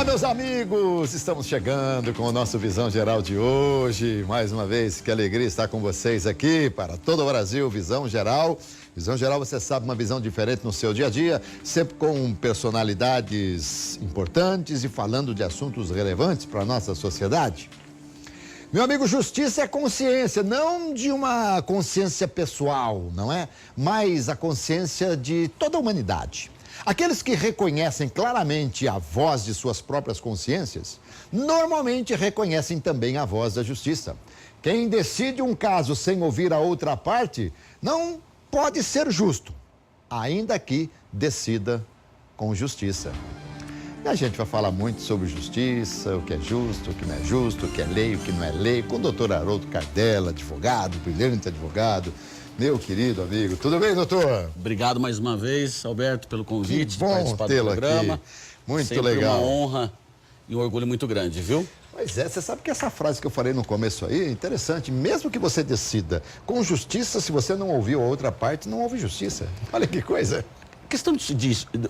Olá, meus amigos! Estamos chegando com o nosso Visão Geral de hoje. Mais uma vez, que alegria estar com vocês aqui para todo o Brasil. Visão Geral. Visão Geral, você sabe, uma visão diferente no seu dia a dia, sempre com personalidades importantes e falando de assuntos relevantes para a nossa sociedade. Meu amigo, justiça é consciência, não de uma consciência pessoal, não é? Mas a consciência de toda a humanidade. Aqueles que reconhecem claramente a voz de suas próprias consciências, normalmente reconhecem também a voz da justiça. Quem decide um caso sem ouvir a outra parte, não pode ser justo, ainda que decida com justiça. E a gente vai falar muito sobre justiça, o que é justo, o que não é justo, o que é lei, o que não é lei, com o doutor Haroldo Cardella, advogado, brilhante advogado. Meu querido amigo, tudo bem, doutor? Obrigado mais uma vez, Alberto, pelo convite de participar do programa. Aqui. Muito sempre legal. Uma honra e um orgulho muito grande, viu? Pois é, você sabe que essa frase que eu falei no começo aí é interessante. Mesmo que você decida com justiça, se você não ouviu a outra parte, não houve justiça. Olha que coisa.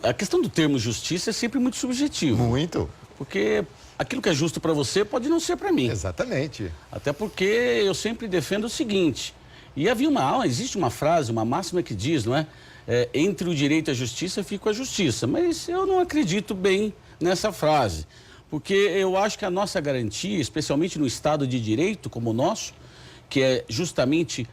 A questão do termo justiça é sempre muito subjetivo. Muito. Porque aquilo que é justo para você pode não ser para mim. Exatamente. Até porque eu sempre defendo o seguinte... E existe uma frase, uma máxima que diz, não é? Entre o direito e a justiça fica a justiça. Mas eu não acredito bem nessa frase. Porque eu acho que a nossa garantia, especialmente no Estado de Direito como o nosso, que é justamente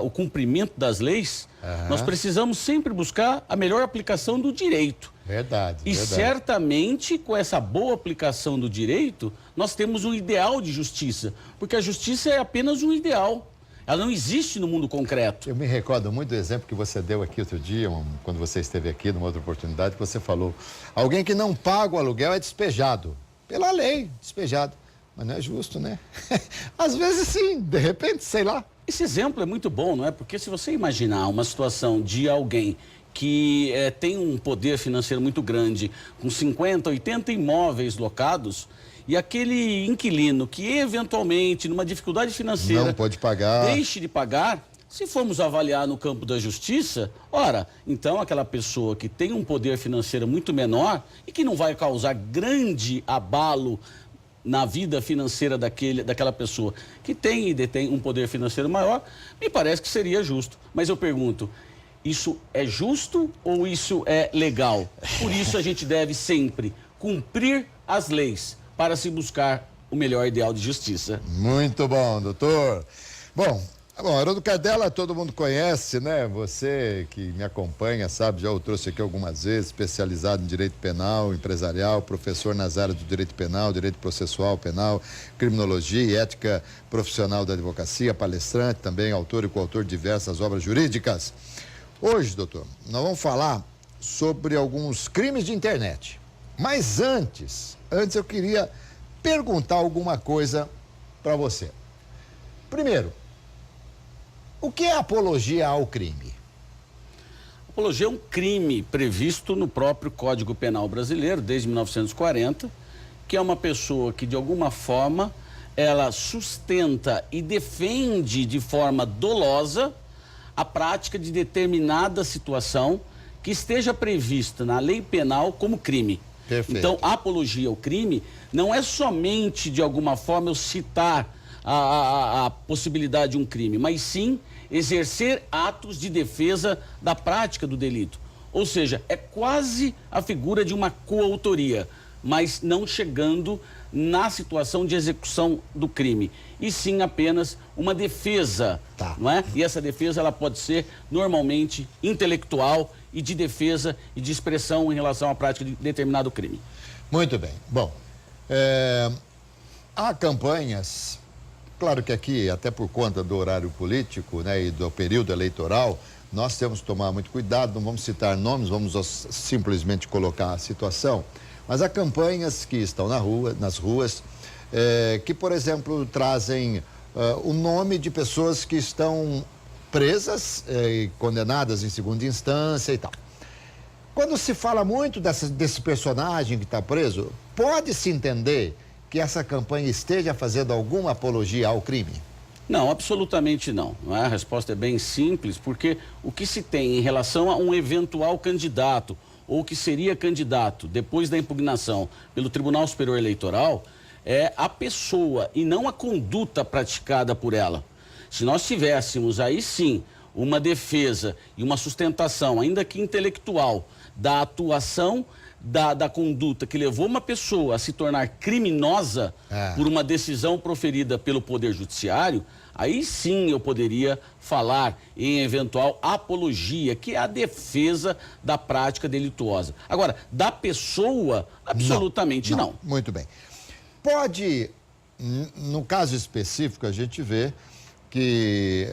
o cumprimento das leis, nós precisamos sempre buscar a melhor aplicação do direito. Verdade. E certamente, com essa boa aplicação do direito, nós temos um ideal de justiça. Porque a justiça é apenas um ideal. Ela não existe no mundo concreto. Eu me recordo muito do exemplo que você deu aqui outro dia, quando você esteve aqui numa outra oportunidade, que você falou, alguém que não paga o aluguel é despejado. Pela lei, despejado. Mas não é justo, né? Às vezes sim, de repente, sei lá. Esse exemplo é muito bom, não é? Porque se você imaginar uma situação de alguém que tem um poder financeiro muito grande, com 50, 80 imóveis locados, e aquele inquilino que eventualmente, numa dificuldade financeira, não pode pagar, deixe de pagar, se formos avaliar no campo da justiça, ora, então aquela pessoa que tem um poder financeiro muito menor e que não vai causar grande abalo na vida financeira daquela pessoa que tem e detém um poder financeiro maior, me parece que seria justo. Mas eu pergunto, isso é justo ou isso é legal? Por isso a gente deve sempre cumprir as leis para se buscar o melhor ideal de justiça. Muito bom, doutor. Bom, Haroldo Cardella todo mundo conhece, né? Você que me acompanha, sabe, já o trouxe aqui algumas vezes, especializado em direito penal, empresarial, professor nas áreas do direito penal, direito processual penal, criminologia e ética profissional da advocacia, palestrante, também autor e coautor de diversas obras jurídicas. Hoje, doutor, nós vamos falar sobre alguns crimes de internet. Mas antes eu queria perguntar alguma coisa para você. Primeiro, o que é apologia ao crime? Apologia é um crime previsto no próprio Código Penal brasileiro, desde 1940, que é uma pessoa que, de alguma forma, ela sustenta e defende de forma dolosa a prática de determinada situação que esteja prevista na lei penal como crime. Perfeito. Então, a apologia ao crime não é somente, de alguma forma, eu citar a possibilidade de um crime, mas sim exercer atos de defesa da prática do delito. Ou seja, é quase a figura de uma coautoria, mas não chegando na situação de execução do crime, e sim apenas uma defesa, não é? E essa defesa ela pode ser normalmente intelectual e de defesa e de expressão em relação à prática de determinado crime. Muito bem. Bom, há campanhas, claro que aqui, até por conta do horário político, né, e do período eleitoral, nós temos que tomar muito cuidado, não vamos citar nomes, vamos simplesmente colocar a situação. Mas há campanhas que estão nas ruas, que, por exemplo, trazem o nome de pessoas que estão presas e condenadas em segunda instância e tal. Quando se fala muito desse personagem que está preso, pode-se entender que essa campanha esteja fazendo alguma apologia ao crime? Não, absolutamente não. A resposta é bem simples, porque o que se tem em relação a um eventual candidato ou que seria candidato depois da impugnação pelo Tribunal Superior Eleitoral é a pessoa e não a conduta praticada por ela. Se nós tivéssemos aí sim uma defesa e uma sustentação, ainda que intelectual, da atuação da conduta que levou uma pessoa a se tornar criminosa por uma decisão proferida pelo Poder Judiciário, aí sim eu poderia falar em eventual apologia, que é a defesa da prática delituosa. Agora, da pessoa, absolutamente não. Muito bem. Pode, no caso específico, a gente vê que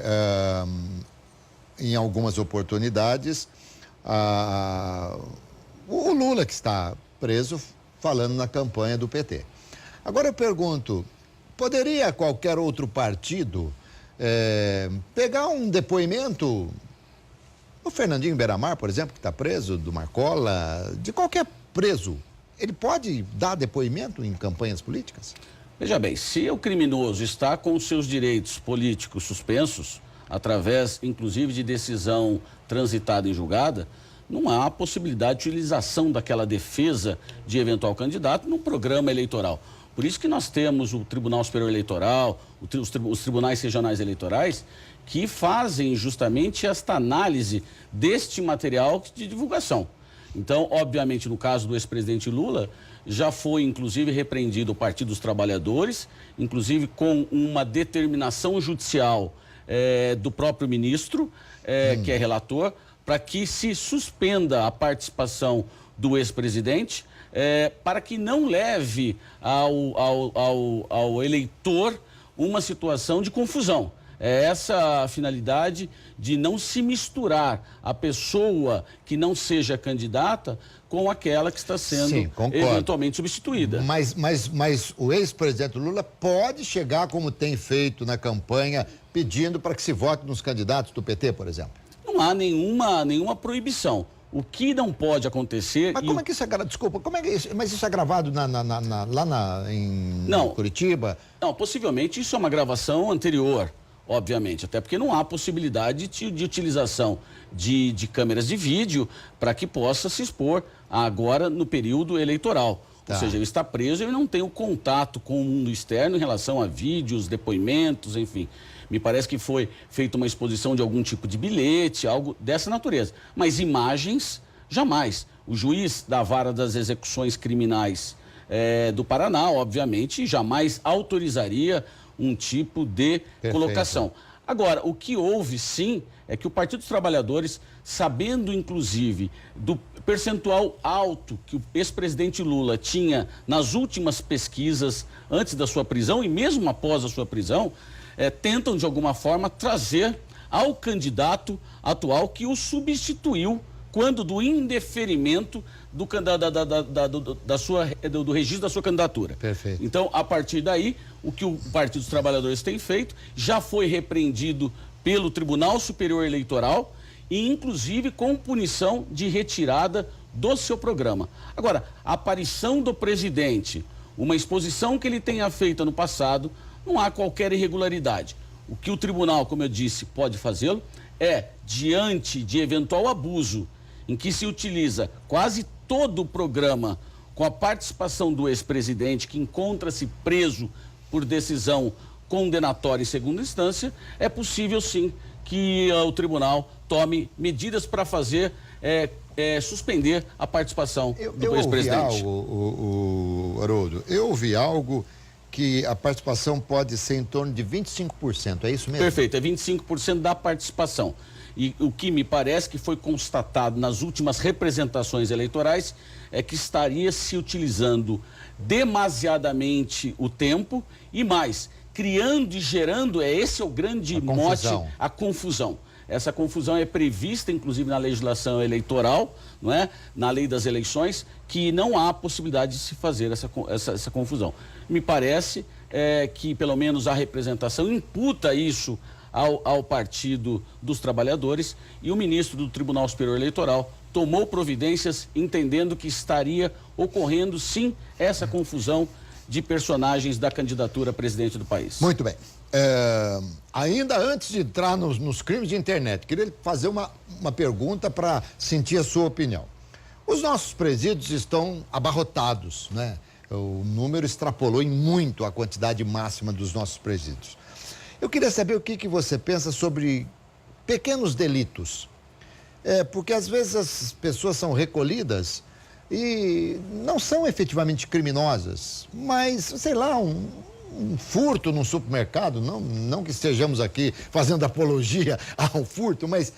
em algumas oportunidades o Lula, que está preso, falando na campanha do PT. Agora eu pergunto, poderia qualquer outro partido pegar um depoimento do Fernandinho Beiramar, por exemplo, que está preso, do Marcola, de qualquer preso? Ele pode dar depoimento em campanhas políticas? Veja bem, se o criminoso está com os seus direitos políticos suspensos, através, inclusive, de decisão transitada em julgada, não há possibilidade de utilização daquela defesa de eventual candidato no programa eleitoral. Por isso que nós temos o Tribunal Superior Eleitoral, os tribunais regionais eleitorais, que fazem justamente esta análise deste material de divulgação. Então, obviamente, no caso do ex-presidente Lula, já foi, inclusive, repreendido o Partido dos Trabalhadores, inclusive com uma determinação judicial do próprio ministro, que é relator, para que se suspenda a participação do ex-presidente, para que não leve ao eleitor uma situação de confusão. É essa a finalidade de não se misturar a pessoa que não seja candidata com aquela que está sendo eventualmente substituída. Mas o ex-presidente Lula pode chegar, como tem feito na campanha, pedindo para que se vote nos candidatos do PT, por exemplo? Não há nenhuma proibição. O que não pode acontecer... Mas como é que isso é gravado? Desculpa, como é que isso... Mas isso é gravado em Curitiba? Não, possivelmente isso é uma gravação anterior, obviamente, até porque não há possibilidade de utilização de câmeras de vídeo para que possa se expor agora no período eleitoral. Ou seja, ele está preso e ele não tem o contato com o mundo externo em relação a vídeos, depoimentos, enfim. Me parece que foi feita uma exposição de algum tipo de bilhete, algo dessa natureza. Mas imagens, jamais. O juiz da Vara das Execuções Criminais do Paraná, obviamente, jamais autorizaria um tipo de colocação. Agora, o que houve, sim, é que o Partido dos Trabalhadores, sabendo, inclusive, do percentual alto que o ex-presidente Lula tinha nas últimas pesquisas antes da sua prisão e mesmo após a sua prisão, tentam, de alguma forma, trazer ao candidato atual que o substituiu quando do indeferimento do registro da sua candidatura. Perfeito. Então, a partir daí, o que o Partido dos Trabalhadores tem feito já foi repreendido pelo Tribunal Superior Eleitoral e, inclusive, com punição de retirada do seu programa. Agora, a aparição do presidente, uma exposição que ele tenha feito no passado, não há qualquer irregularidade. O que o tribunal, como eu disse, pode fazê-lo diante de eventual abuso em que se utiliza quase todo o programa com a participação do ex-presidente que encontra-se preso por decisão condenatória em segunda instância, é possível sim que o tribunal tome medidas para fazer suspender a participação do ex-presidente. Haroldo, eu ouvi algo que a participação pode ser em torno de 25%, é isso mesmo? Perfeito, é 25% da participação. E o que me parece que foi constatado nas últimas representações eleitorais é que estaria se utilizando demasiadamente o tempo e mais, criando e gerando, esse é o grande mote, a confusão. Essa confusão é prevista, inclusive, na legislação eleitoral, não é? Na lei das eleições, que não há possibilidade de se fazer essa confusão. Me parece que, pelo menos, a representação imputa isso ao Partido dos Trabalhadores e o ministro do Tribunal Superior Eleitoral tomou providências entendendo que estaria ocorrendo, sim, essa confusão de personagens da candidatura a presidente do país. Muito bem. Ainda antes de entrar nos crimes de internet, queria fazer uma pergunta para sentir a sua opinião. Os nossos presídios estão abarrotados, né? O número extrapolou em muito a quantidade máxima dos nossos presídios. Eu queria saber o que você pensa sobre pequenos delitos. Porque às vezes as pessoas são recolhidas e não são efetivamente criminosas, mas, sei lá, um furto num supermercado, não que estejamos aqui fazendo apologia ao furto, mas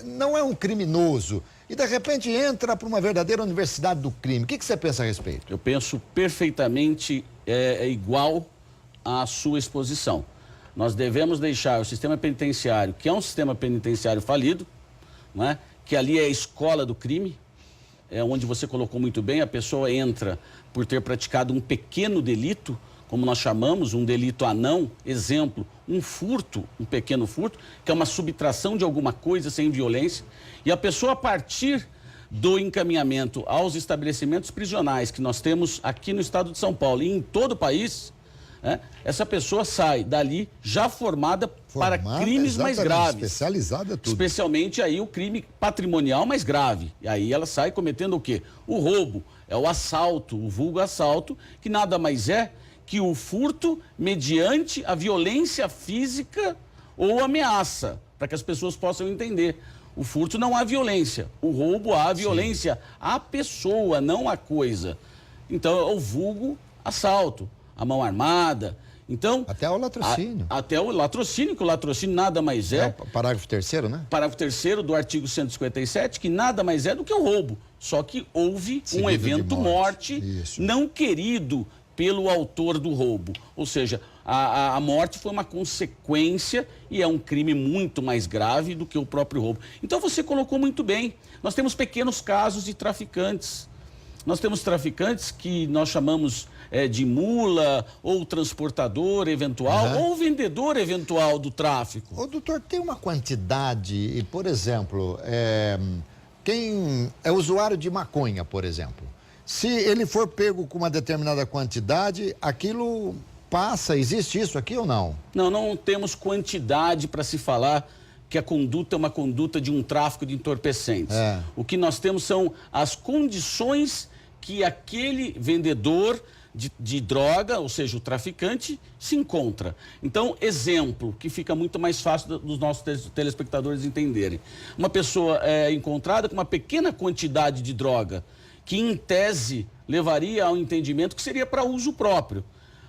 não é um criminoso e de repente entra para uma verdadeira universidade do crime. O que você pensa a respeito? Eu penso perfeitamente igual à sua exposição. Nós devemos deixar o sistema penitenciário, que é um sistema penitenciário falido, não é? Que ali é a escola do crime, onde você colocou muito bem, a pessoa entra por ter praticado um pequeno delito, como nós chamamos, um delito anão, exemplo, um furto, um pequeno furto, que é uma subtração de alguma coisa sem violência, e a pessoa, a partir do encaminhamento aos estabelecimentos prisionais que nós temos aqui no estado de São Paulo e em todo o país, essa pessoa sai dali já formada para crimes mais graves. Especializada tudo. Especialmente aí o crime patrimonial mais grave. E aí ela sai cometendo o quê? O roubo, o assalto, o vulgo assalto, que nada mais é que o furto mediante a violência física ou ameaça, para que as pessoas possam entender. O furto não há violência, o roubo há violência à pessoa, não à coisa. Então é o vulgo assalto, a mão armada. Então, até o latrocínio. Até o latrocínio, que o latrocínio nada mais é... o parágrafo 3º, né? Parágrafo 3º do artigo 157, que nada mais é do que o roubo. Só que houve um evento morte não querido pelo autor do roubo. Ou seja, a morte foi uma consequência e é um crime muito mais grave do que o próprio roubo. Então você colocou muito bem. Nós temos pequenos casos de traficantes. Nós temos traficantes que nós chamamos de mula, ou transportador eventual, ou vendedor eventual do tráfico. Ô, doutor, tem uma quantidade, por exemplo, quem é usuário de maconha, por exemplo, se ele for pego com uma determinada quantidade, aquilo passa, existe isso aqui ou não? Não temos quantidade para se falar que a conduta é uma conduta de um tráfico de entorpecentes. O que nós temos são as condições que aquele vendedor de droga, ou seja, o traficante, se encontra. Então, exemplo, que fica muito mais fácil dos nossos telespectadores entenderem. Uma pessoa é encontrada com uma pequena quantidade de droga, que em tese levaria ao entendimento que seria para uso próprio.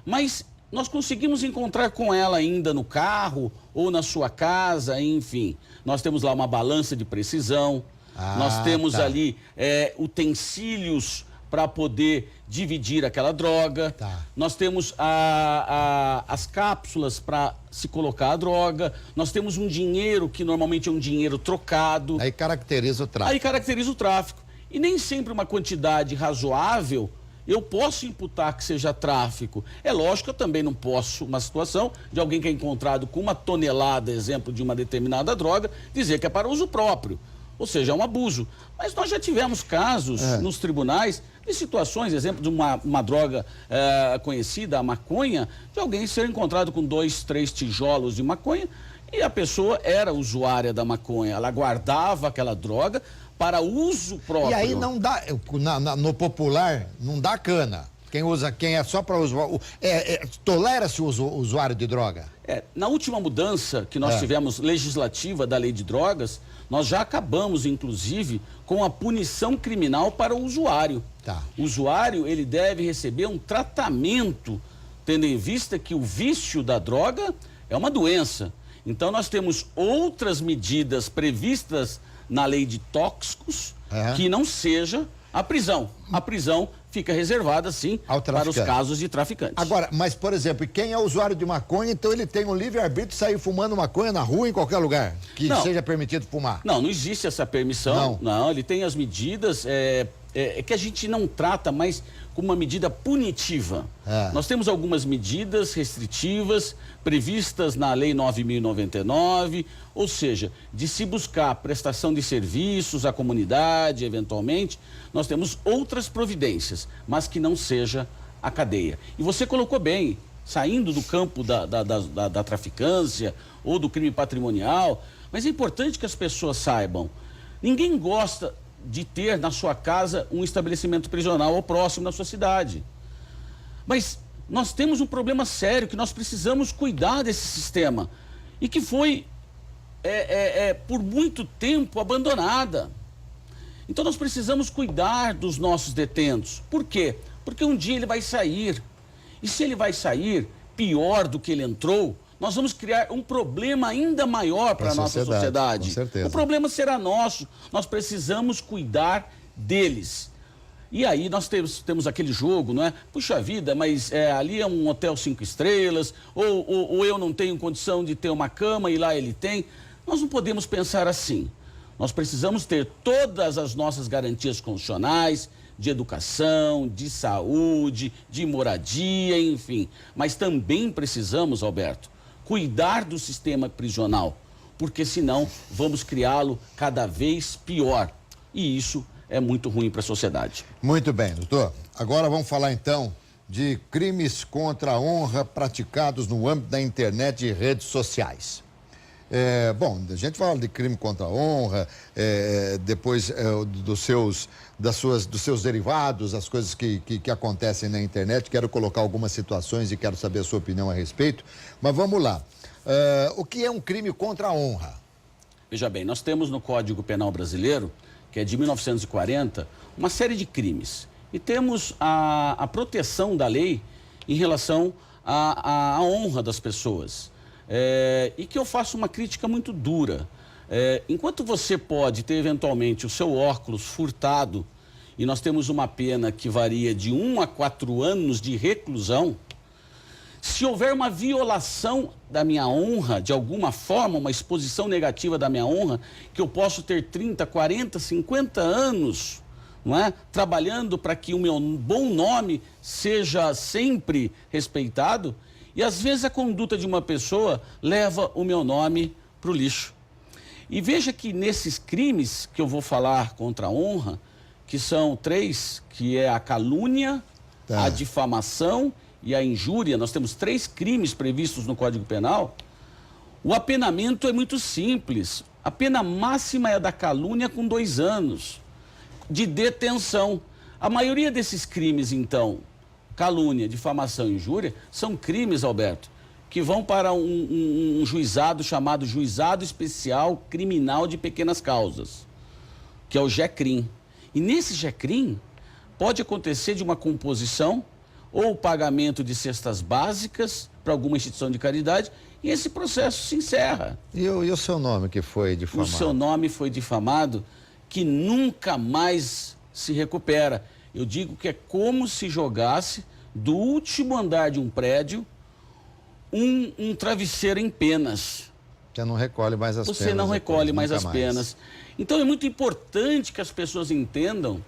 Mas nós conseguimos encontrar com ela ainda no carro ou na sua casa, enfim. Nós temos lá uma balança de precisão, nós temos ali utensílios para poder dividir aquela droga. Nós temos as cápsulas para se colocar a droga. Nós temos um dinheiro que normalmente é um dinheiro trocado. Aí caracteriza o tráfico. Aí caracteriza o tráfico. E nem sempre uma quantidade razoável eu posso imputar que seja tráfico. É lógico que eu também não posso, uma situação de alguém que é encontrado com uma tonelada, exemplo, de uma determinada droga, dizer que é para uso próprio. Ou seja, é um abuso. Mas nós já tivemos casos nos tribunais de situações, exemplo, de uma droga conhecida, a maconha, de alguém ser encontrado com 2, 3 tijolos de maconha e a pessoa era usuária da maconha. Ela guardava aquela droga para uso próprio. E aí não dá, no popular, não dá cana. Quem é só para uso, tolera-se o usuário de droga? Na última mudança que nós tivemos legislativa da lei de drogas, nós já acabamos, inclusive, com a punição criminal para o usuário. O usuário, ele deve receber um tratamento, tendo em vista que o vício da droga é uma doença. Então, nós temos outras medidas previstas na lei de tóxicos que não seja a prisão. A prisão fica reservada, sim, para os casos de traficantes. Agora, mas, por exemplo, quem é usuário de maconha, então ele tem um livre-arbítrio de sair fumando maconha na rua, em qualquer lugar, que seja permitido fumar? Não existe essa permissão. Não, ele tem as medidas, que a gente não trata mais como uma medida punitiva. Nós temos algumas medidas restritivas previstas na Lei 9.099, ou seja, de se buscar prestação de serviços à comunidade, eventualmente, nós temos outras providências, mas que não seja a cadeia. E você colocou bem, saindo do campo da traficância ou do crime patrimonial, mas é importante que as pessoas saibam, ninguém gosta de ter na sua casa um estabelecimento prisional ou próximo na sua cidade. Mas nós temos um problema sério que nós precisamos cuidar desse sistema e que foi por muito tempo abandonada. Então nós precisamos cuidar dos nossos detentos. Por quê? Porque um dia ele vai sair. E se ele vai sair pior do que ele entrou, nós vamos criar um problema ainda maior para a nossa sociedade. Com certeza. O problema será nosso. Nós precisamos cuidar deles. E aí nós temos aquele jogo, não é? Puxa vida, mas ali é um hotel 5 estrelas, ou eu não tenho condição de ter uma cama e lá ele tem. Nós não podemos pensar assim. Nós precisamos ter todas as nossas garantias constitucionais, de educação, de saúde, de moradia, enfim. Mas também precisamos, Alberto, cuidar do sistema prisional, porque senão vamos criá-lo cada vez pior. E isso é muito ruim para a sociedade. Muito bem, doutor. Agora vamos falar então de crimes contra a honra praticados no âmbito da internet e redes sociais. Bom, a gente fala de crime contra a honra, depois dos seus derivados, as coisas que acontecem na internet. Quero colocar algumas situações e quero saber a sua opinião a respeito. Mas vamos lá. O que é um crime contra a honra? Veja bem, nós temos no Código Penal Brasileiro, que é de 1940, uma série de crimes. E temos a proteção da lei em relação à honra das pessoas. E que eu faço uma crítica muito dura. Enquanto você pode ter eventualmente o seu óculos furtado, e nós temos uma pena que varia de 1 a 4 anos de reclusão, se houver uma violação da minha honra, de alguma forma, uma exposição negativa da minha honra, que eu posso ter 30, 40, 50 anos, não é? Trabalhando para que o meu bom nome seja sempre respeitado, e às vezes a conduta de uma pessoa leva o meu nome para o lixo. E veja que nesses crimes que eu vou falar contra a honra, que são 3, que é a calúnia, a difamação e a injúria, nós temos 3 crimes previstos no Código Penal. O apenamento é muito simples. A pena máxima é a da calúnia com 2 anos de detenção. A maioria desses crimes, então, calúnia, difamação e injúria, são crimes, Alberto, que vão para um juizado chamado Juizado Especial Criminal de Pequenas Causas, que é o GECRIM. E nesse GECRIM pode acontecer de uma composição ou pagamento de cestas básicas para alguma instituição de caridade, e esse processo se encerra. E o seu nome que foi difamado? O seu nome foi difamado, que nunca mais se recupera. Eu digo que é como se jogasse do último andar de um prédio um travesseiro em penas. Você não recolhe mais as penas. Você não recolhe mais as penas. Então é muito importante que as pessoas entendam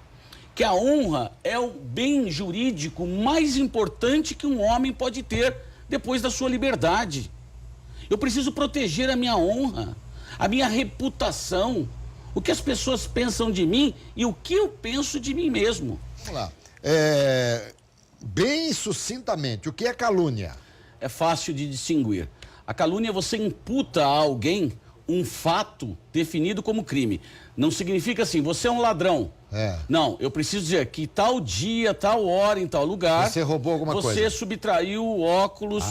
que a honra é o bem jurídico mais importante que um homem pode ter depois da sua liberdade. Eu preciso proteger a minha honra, a minha reputação, o que as pessoas pensam de mim e o que eu penso de mim mesmo. Vamos lá. Bem sucintamente, o que é calúnia? É fácil de distinguir. A calúnia, você imputa a alguém um fato definido como crime. Não significa assim, você é um ladrão. Não, eu preciso dizer que tal dia, tal hora, em tal lugar... Você roubou alguma coisa. Você subtraiu o óculos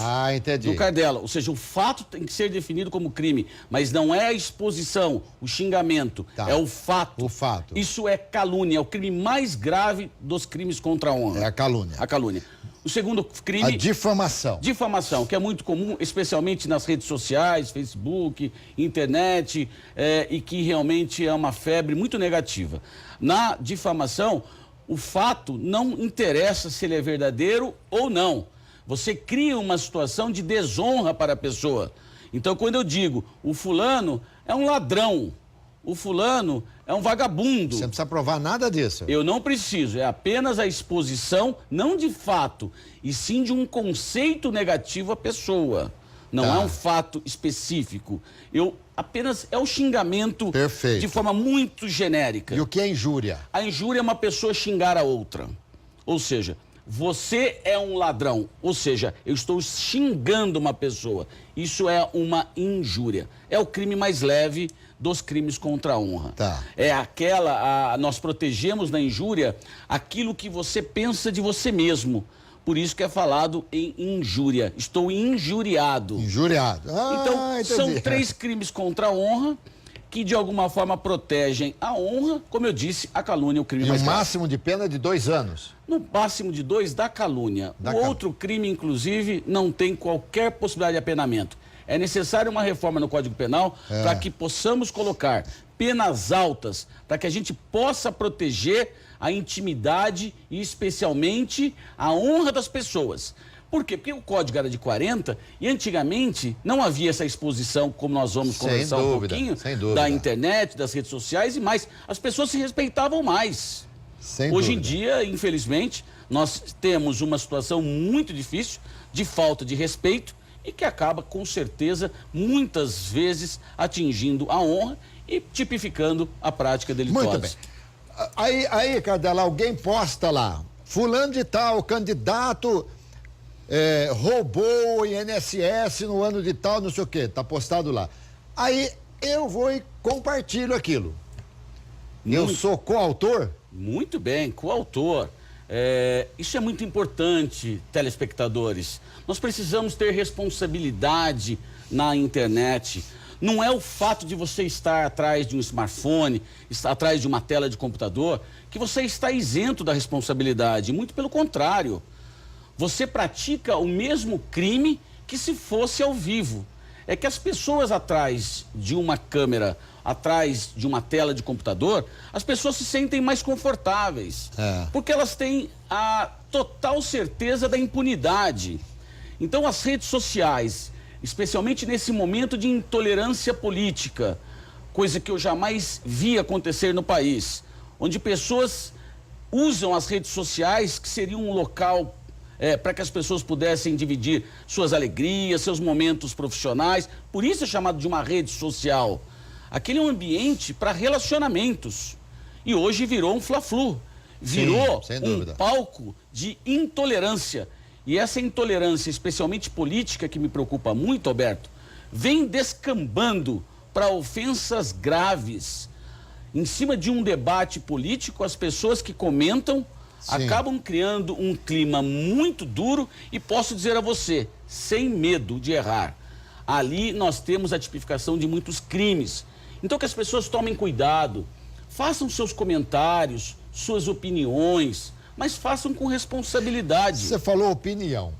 do Cardela. Ou seja, o fato tem que ser definido como crime, mas não é a exposição, o xingamento, é o fato. O fato. Isso é calúnia, é o crime mais grave dos crimes contra a honra. É a calúnia. A calúnia. O segundo crime... A difamação. Difamação, que é muito comum, especialmente nas redes sociais, Facebook, internet, e que realmente é uma febre muito negativa. Na difamação, o fato não interessa se ele é verdadeiro ou não. Você cria uma situação de desonra para a pessoa. Então, quando eu digo, o fulano é um ladrão, o fulano é um vagabundo. Você não precisa provar nada disso. Eu não preciso, é apenas a exposição, não de fato, e sim de um conceito negativo à pessoa. Não é um fato específico. Apenas é o xingamento de forma muito genérica. E o que é injúria? A injúria é uma pessoa xingar a outra. Ou seja, você é um ladrão. Ou seja, eu estou xingando uma pessoa. Isso é uma injúria. É o crime mais leve dos crimes contra a honra. Tá. É nós protegemos na injúria aquilo que você pensa de você mesmo. Por isso que é falado em injúria. Estou injuriado. Injuriado. Então, Entendi. são 3 crimes contra a honra que de alguma forma protegem a honra, como eu disse, a calúnia é o crime E mais o grave. máximo de pena é de 2 anos. No máximo de 2 da calúnia. Outro crime, inclusive, não tem qualquer possibilidade de apenamento. É necessário uma reforma no Código Penal para que possamos colocar penas altas, para que a gente possa proteger a intimidade e especialmente a honra das pessoas. Por quê? Porque o código era de 40 e antigamente não havia essa exposição, como nós vamos conversar um pouquinho, da internet, das redes sociais e mais. As pessoas se respeitavam mais. Hoje em dia, infelizmente, nós temos uma situação muito difícil de falta de respeito e que acaba, com certeza, muitas vezes atingindo a honra e tipificando a prática delituosa. Muito bem. Aí, Cardela, alguém posta lá, fulano de tal, candidato... roubou o INSS no ano de tal, não sei o quê, tá postado lá. Aí eu vou e compartilho aquilo. Eu sou coautor? Muito bem, coautor. Isso é muito importante, telespectadores. Nós precisamos ter responsabilidade na internet. Não é o fato de você estar atrás de um smartphone, estar atrás de uma tela de computador, que você está isento da responsabilidade. Muito pelo contrário. Você pratica o mesmo crime que se fosse ao vivo. É que as pessoas atrás de uma câmera, atrás de uma tela de computador, as pessoas se sentem mais confortáveis. Porque elas têm a total certeza da impunidade. Então as redes sociais, especialmente nesse momento de intolerância política, coisa que eu jamais vi acontecer no país, onde pessoas usam as redes sociais, que seria um local para que as pessoas pudessem dividir suas alegrias, seus momentos profissionais. Por isso é chamado de uma rede social. Aquele é um ambiente para relacionamentos. E hoje virou um fla-flu. Virou um palco de intolerância. E essa intolerância, especialmente política, que me preocupa muito, Alberto, vem descambando para ofensas graves. Em cima de um debate político, as pessoas que comentam acabam criando um clima muito duro e posso dizer a você, sem medo de errar. Ali nós temos a tipificação de muitos crimes. Então que as pessoas tomem cuidado, façam seus comentários, suas opiniões, mas façam com responsabilidade. Você falou opinião.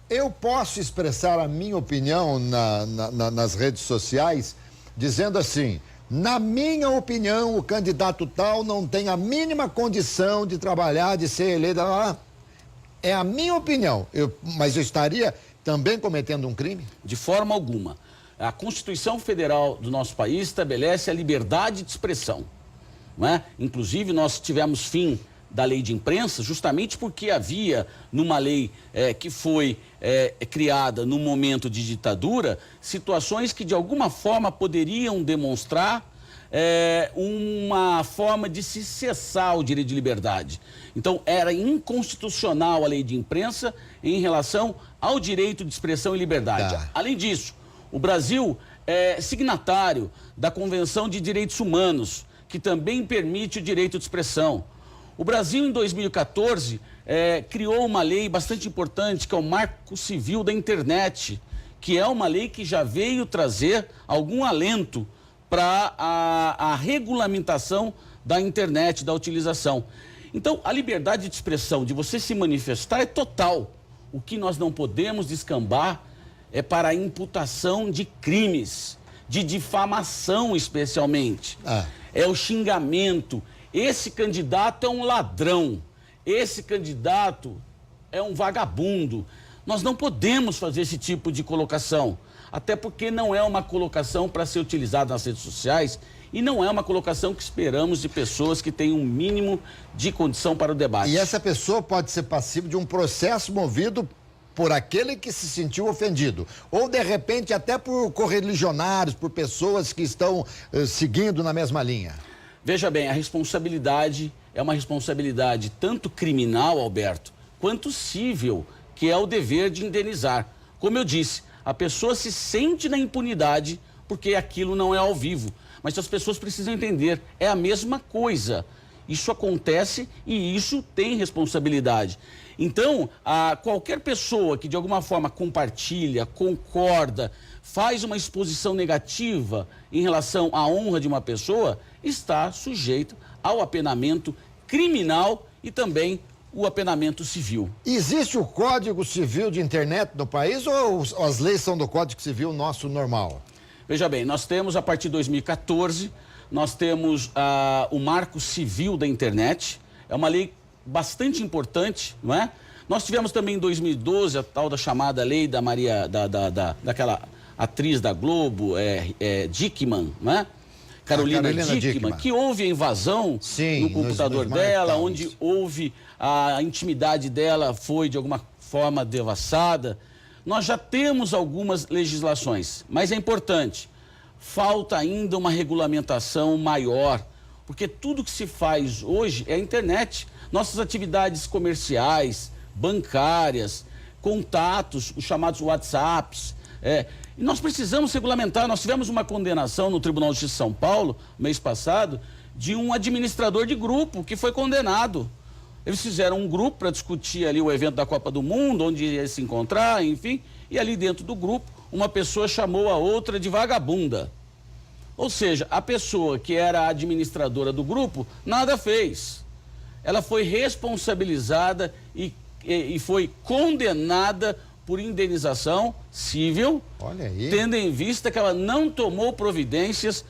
Eu posso expressar a minha opinião nas redes sociais dizendo assim: na minha opinião, o candidato tal não tem a mínima condição de trabalhar, de ser eleito. É a minha opinião. Mas eu estaria também cometendo um crime? De forma alguma. A Constituição Federal do nosso país estabelece a liberdade de expressão. Não é? Inclusive, nós tivemos fim da lei de imprensa justamente porque havia, numa lei que foi criada no momento de ditadura, situações que de alguma forma poderiam demonstrar uma forma de se cessar o direito de liberdade. Então era inconstitucional a lei de imprensa em relação ao direito de expressão e liberdade. Além disso, o Brasil é signatário da Convenção de Direitos Humanos, que também permite o direito de expressão. O Brasil, em 2014, criou uma lei bastante importante, que é o Marco Civil da Internet, que é uma lei que já veio trazer algum alento para a regulamentação da internet, da utilização. Então, a liberdade de expressão, de você se manifestar, é total. O que nós não podemos descambar é para a imputação de crimes, de difamação especialmente. É o xingamento. Esse candidato é um ladrão, esse candidato é um vagabundo. Nós não podemos fazer esse tipo de colocação, até porque não é uma colocação para ser utilizada nas redes sociais e não é uma colocação que esperamos de pessoas que têm um mínimo de condição para o debate. E essa pessoa pode ser passiva de um processo movido por aquele que se sentiu ofendido, ou de repente até por correligionários, por pessoas que estão seguindo na mesma linha. Veja bem, a responsabilidade é uma responsabilidade tanto criminal, Alberto, quanto cível, que é o dever de indenizar. Como eu disse, a pessoa se sente na impunidade porque aquilo não é ao vivo. Mas as pessoas precisam entender, é a mesma coisa. Isso acontece e isso tem responsabilidade. Então, qualquer pessoa que de alguma forma compartilha, concorda, faz uma exposição negativa em relação à honra de uma pessoa, está sujeito ao apenamento criminal e também o apenamento civil. Existe o Código Civil de Internet no país ou as leis são do Código Civil nosso normal? Veja bem, nós temos a partir de 2014, nós temos o Marco Civil da Internet, é uma lei bastante importante, não é? Nós tivemos também em 2012 a tal da chamada lei da Maria, daquela atriz da Globo, Dickmann, não é? Carolina Dickmann, que houve a invasão no computador dela, onde houve a intimidade dela foi de alguma forma devassada. Nós já temos algumas legislações, mas é importante, falta ainda uma regulamentação maior, porque tudo que se faz hoje é a internet. Nossas atividades comerciais, bancárias, contatos, os chamados WhatsApps, e nós precisamos regulamentar. Nós tivemos uma condenação no Tribunal de Justiça de São Paulo, mês passado, de um administrador de grupo que foi condenado. Eles fizeram um grupo para discutir ali o evento da Copa do Mundo, onde ia se encontrar, enfim, e ali dentro do grupo, uma pessoa chamou a outra de vagabunda. Ou seja, a pessoa que era a administradora do grupo nada fez. Ela foi responsabilizada e foi condenada por indenização civil, tendo em vista que ela não tomou providências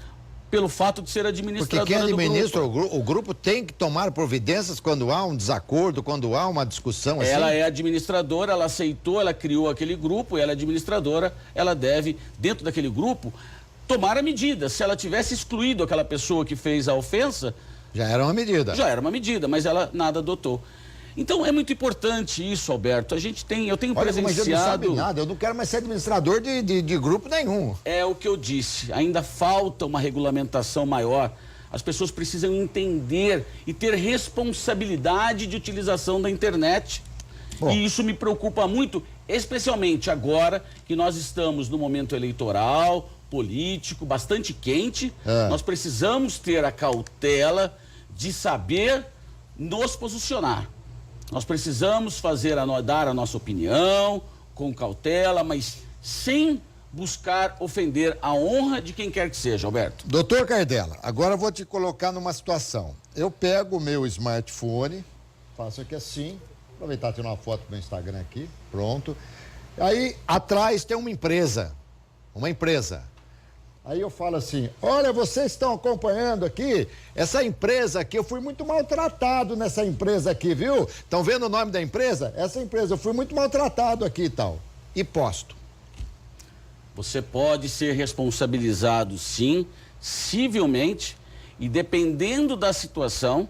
pelo fato de ser administradora do grupo. Porque quem administra o grupo tem que tomar providências quando há um desacordo, quando há uma discussão assim? Ela é administradora, ela aceitou, ela criou aquele grupo, ela é administradora, ela deve, dentro daquele grupo, tomar a medida. Se ela tivesse excluído aquela pessoa que fez a ofensa... Já era uma medida. Já era uma medida, mas ela nada adotou. Então é muito importante isso, Alberto. Eu tenho presenciado... Mas eu não sabe nada, eu não quero mais ser administrador de grupo nenhum. É o que eu disse, ainda falta uma regulamentação maior. As pessoas precisam entender e ter responsabilidade de utilização da internet. Bom, e isso me preocupa muito, especialmente agora que nós estamos no momento eleitoral, político, bastante quente. Nós precisamos ter a cautela de saber nos posicionar. Nós precisamos dar a nossa opinião com cautela, mas sem buscar ofender a honra de quem quer que seja, Alberto. Doutor Cardella, agora eu vou te colocar numa situação. Eu pego o meu smartphone, faço aqui assim, aproveitar e tirar uma foto do meu Instagram aqui, pronto. Aí atrás tem uma empresa. Aí eu falo assim, olha, vocês estão acompanhando aqui, essa empresa aqui, eu fui muito maltratado nessa empresa aqui, viu? Estão vendo o nome da empresa? Essa empresa, eu fui muito maltratado aqui e tal. E posto. Você pode ser responsabilizado, sim, civilmente, e dependendo da situação,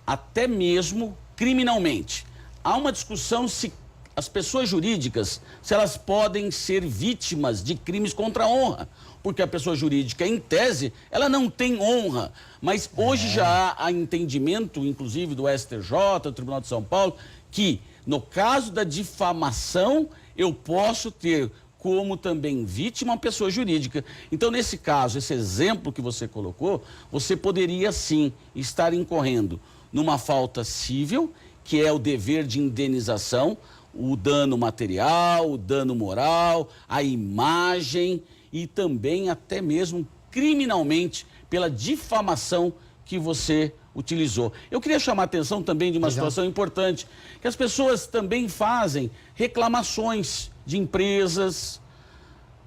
até mesmo criminalmente. Há uma discussão se as pessoas jurídicas, se elas podem ser vítimas de crimes contra a honra, porque a pessoa jurídica, em tese, ela não tem honra, mas hoje já há entendimento, inclusive do STJ, do Tribunal de São Paulo, que no caso da difamação, eu posso ter como também vítima uma pessoa jurídica. Então, nesse caso, esse exemplo que você colocou, você poderia sim estar incorrendo numa falta civil, que é o dever de indenização, o dano material, o dano moral, a imagem e também até mesmo criminalmente pela difamação que você utilizou. Eu queria chamar a atenção também de uma situação importante, que as pessoas também fazem reclamações de empresas,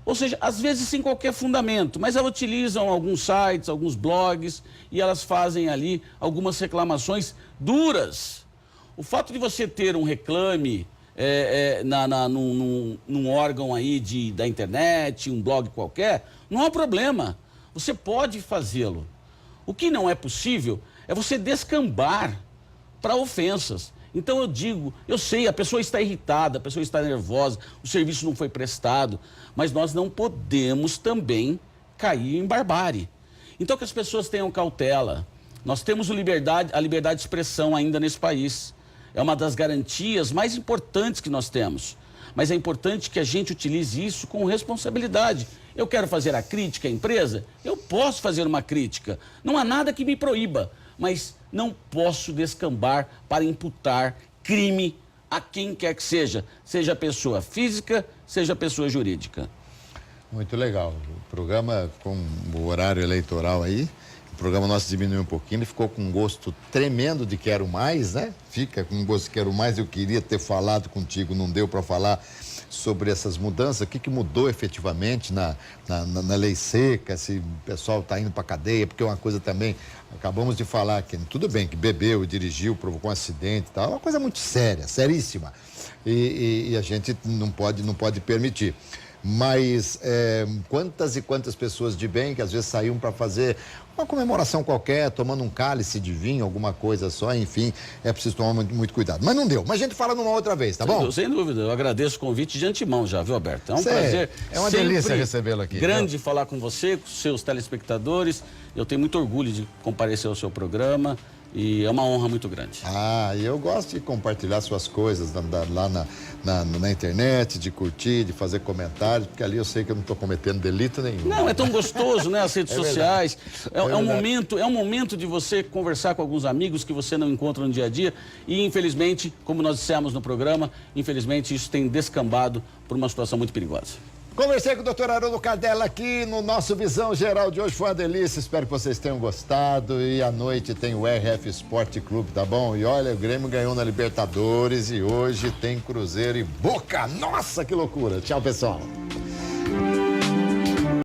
ou seja, às vezes sem qualquer fundamento, mas elas utilizam alguns sites, alguns blogs e elas fazem ali algumas reclamações duras. O fato de você ter um reclame num órgão aí da internet, um blog qualquer, não há problema. Você pode fazê-lo. O que não é possível é você descambar para ofensas. Então eu digo, eu sei, a pessoa está irritada, a pessoa está nervosa, o serviço não foi prestado, mas nós não podemos também cair em barbárie. Então que as pessoas tenham cautela. Nós temos a liberdade de expressão ainda nesse país. É uma das garantias mais importantes que nós temos. Mas é importante que a gente utilize isso com responsabilidade. Eu quero fazer a crítica à empresa? Eu posso fazer uma crítica. Não há nada que me proíba, mas não posso descambar para imputar crime a quem quer que seja pessoa física, seja pessoa jurídica. Muito legal. O programa com o horário eleitoral aí, o programa nosso diminuiu um pouquinho, ele ficou com um gosto tremendo de quero mais, né? Fica com um gosto de quero mais. Eu queria ter falado contigo, não deu para falar sobre essas mudanças, o que mudou efetivamente na lei seca, se o pessoal está indo para cadeia, porque é uma coisa também, acabamos de falar que tudo bem que bebeu, dirigiu, provocou um acidente e tal, é uma coisa muito séria, seríssima, e a gente não pode permitir. Mas quantas e quantas pessoas de bem que às vezes saíam para fazer uma comemoração qualquer, tomando um cálice de vinho, alguma coisa só, enfim, é preciso tomar muito cuidado. Mas não deu, mas a gente fala numa outra vez, tá bom? Sem dúvida, eu agradeço o convite de antemão já, viu, Alberto? É um prazer. É uma delícia recebê-lo aqui. Grande falar com você, com seus telespectadores. Eu tenho muito orgulho de comparecer ao seu programa. E é uma honra muito grande. E eu gosto de compartilhar suas coisas lá na internet, de curtir, de fazer comentários, porque ali eu sei que eu não estou cometendo delito nenhum. Não, é tão gostoso, né? As redes sociais. É um momento de você conversar com alguns amigos que você não encontra no dia a dia. E, infelizmente, como nós dissemos no programa, infelizmente isso tem descambado por uma situação muito perigosa. Conversei com o Dr. Haroldo Cardella aqui no nosso Visão Geral de hoje. Foi uma delícia, espero que vocês tenham gostado. E à noite tem o RF Esporte Clube, tá bom? E olha, o Grêmio ganhou na Libertadores e hoje tem Cruzeiro e Boca. Nossa, que loucura. Tchau, pessoal.